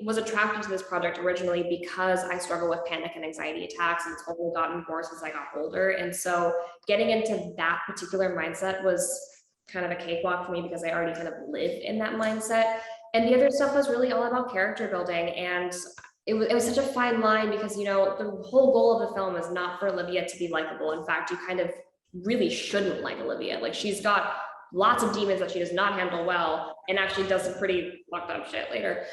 was attracted to this project originally because I struggle with panic and anxiety attacks, and it's only gotten worse as I got older. And so getting into that particular mindset was kind of a cakewalk for me because I already kind of live in that mindset. And the other stuff was really all about character building. And it was such a fine line because, you know, the whole goal of the film is not for Olivia to be likable. In fact, you kind of really shouldn't like Olivia. Like, she's got lots of demons that she does not handle well and actually does some pretty fucked up shit later.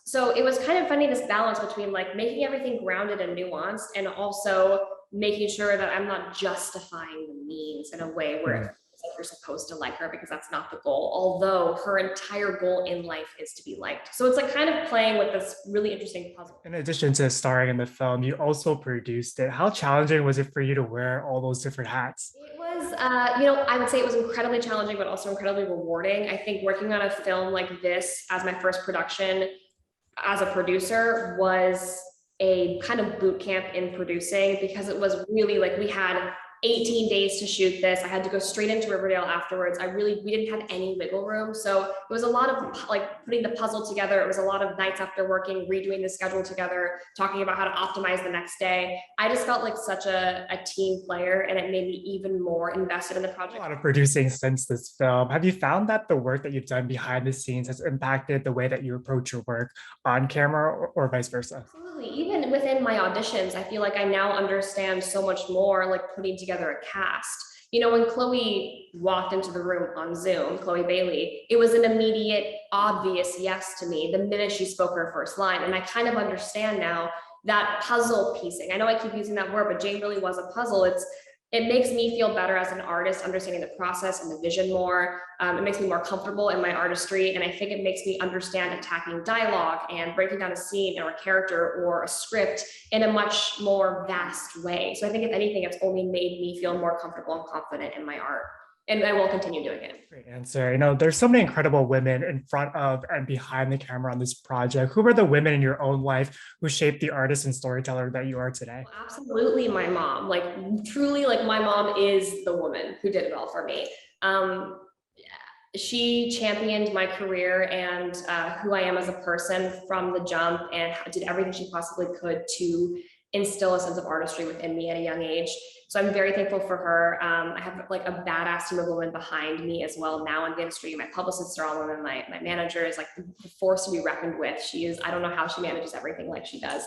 So it was kind of finding this balance between like making everything grounded and nuanced and also making sure that I'm not justifying the means in a way where it like you're supposed to like her, because that's not the goal. Although her entire goal in life is to be liked. So it's like kind of playing with this really interesting puzzle. In addition to starring in the film, you also produced it. How challenging was it for you to wear all those different hats? It was, I would say it was incredibly challenging, but also incredibly rewarding. I think working on a film like this as my first production as a producer was a kind of boot camp in producing, because it was really like we had 18 days to shoot this. I had to go straight into Riverdale afterwards. We didn't have any wiggle room. So it was a lot of like putting the puzzle together. It was a lot of nights after working, redoing the schedule together, talking about how to optimize the next day. I just felt like such a team player, and it made me even more invested in the project. A lot of producing since this film. Have you found that the work that you've done behind the scenes has impacted the way that you approach your work on camera, or vice versa? Absolutely. Even within my auditions, I feel like I now understand so much more, like putting together a cast. You know, when Chloe walked into the room on Zoom, Chloe Bailey, it was an immediate, obvious yes to me the minute she spoke her first line. And I kind of understand now that puzzle piecing. I know I keep using that word, but Jane really was a puzzle. It makes me feel better as an artist, understanding the process and the vision more. It makes me more comfortable in my artistry. And I think it makes me understand attacking dialogue and breaking down a scene or a character or a script in a much more vast way. So I think if anything, it's only made me feel more comfortable and confident in my art. And I will continue doing it. Great answer. You know, there's so many incredible women in front of and behind the camera on this project. Who were the women in your own life who shaped the artist and storyteller that you are today? Absolutely, my mom. Like, truly, like, my mom is the woman who did it all for me. She championed my career and who I am as a person from the jump, and did everything she possibly could to instill a sense of artistry within me at a young age. So I'm very thankful for her. I have like a badass team of women behind me as well now in the industry. My publicists are all women. My manager is like the force to be reckoned with. I don't know how she manages everything like she does.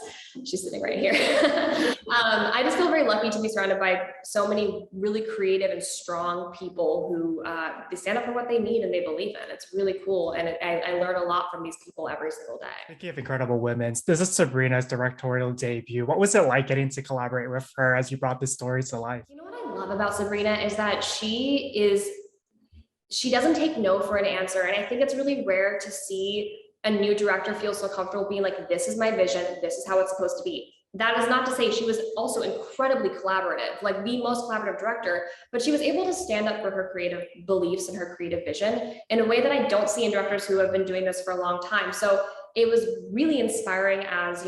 She's sitting right here. I just feel very lucky to be surrounded by so many really creative and strong people who they stand up for what they need and they believe in. It's really cool. And I learn a lot from these people every single day. Speaking of incredible women, this is Sabrina's directorial debut. What was it like getting to collaborate with her as you brought this story to life? You know what I love about Sabrina is that she doesn't take no for an answer. And I think it's really rare to see a new director feel so comfortable being like, this is my vision, this is how it's supposed to be. That is not to say she was also incredibly collaborative, like the most collaborative director, but she was able to stand up for her creative beliefs and her creative vision in a way that I don't see in directors who have been doing this for a long time. So it was really inspiring as,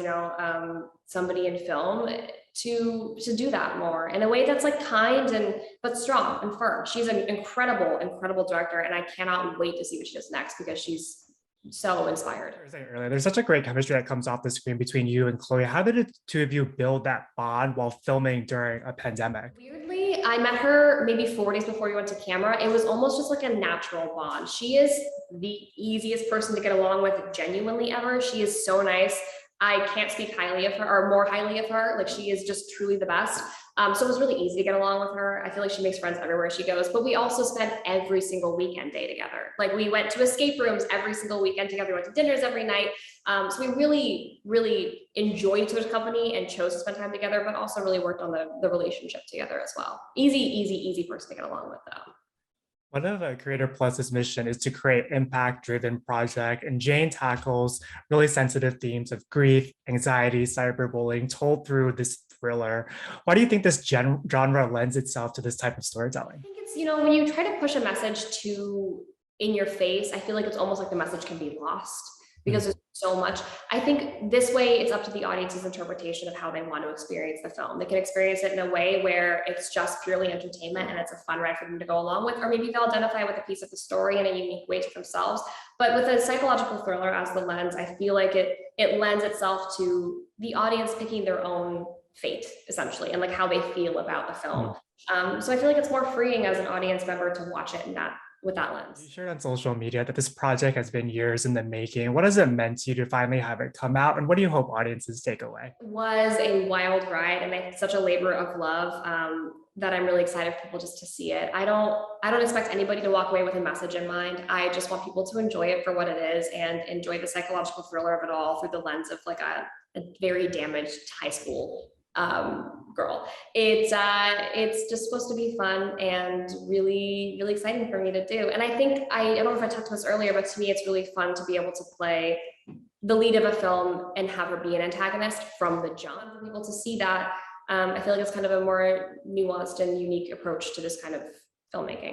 somebody in film to do that more in a way that's like kind and but strong and firm. She's an incredible director, and I cannot wait to see what she does next because she's so inspired. Earlier, there's such a great chemistry that comes off the screen between you and Chloe. How did the two of you build that bond while filming during a pandemic? Weirdly, I met her maybe 4 days before we went to camera. It was almost just like a natural bond. She is the easiest person to get along with genuinely ever. She is so nice. I can't speak highly of her or more highly of her. Like, she is just truly the best. So it was really easy to get along with her. I feel like she makes friends everywhere she goes, but we also spent every single weekend day together. Like, we went to escape rooms every single weekend together. We went to dinners every night. So we really enjoyed each other's company and chose to spend time together, but also really worked on the relationship together as well. Easy person to get along with though. One of the Creator Plus's mission is to create impact-driven project, and Jane tackles really sensitive themes of grief, anxiety, cyberbullying, told through this thriller. Why do you think this genre lends itself to this type of storytelling? I think it's, when you try to push a message in your face, I feel like it's almost like the message can be lost. because there's so much. I think this way it's up to the audience's interpretation of how they want to experience the film. They can experience it in a way where it's just purely entertainment and it's a fun ride for them to go along with, or maybe they'll identify with a piece of the story in a unique way to themselves. But with a psychological thriller as the lens, I feel like it lends itself to the audience picking their own fate, essentially, and like how they feel about the film. So I feel like it's more freeing as an audience member to watch it in that with that lens. You shared on social media that this project has been years in the making. What has it meant to you to finally have it come out? And what do you hope audiences take away? It was a wild ride and such a labor of love that I'm really excited for people just to see it. I don't expect anybody to walk away with a message in mind. I just want people to enjoy it for what it is and enjoy the psychological thriller of it all through the lens of like a very damaged high school girl. It's just supposed to be fun and really, really exciting for me to do. And I think I don't know if I talked to this earlier, but to me, it's really fun to be able to play the lead of a film and have her be an antagonist from the jump. For people to see that, I feel like it's kind of a more nuanced and unique approach to this kind of filmmaking.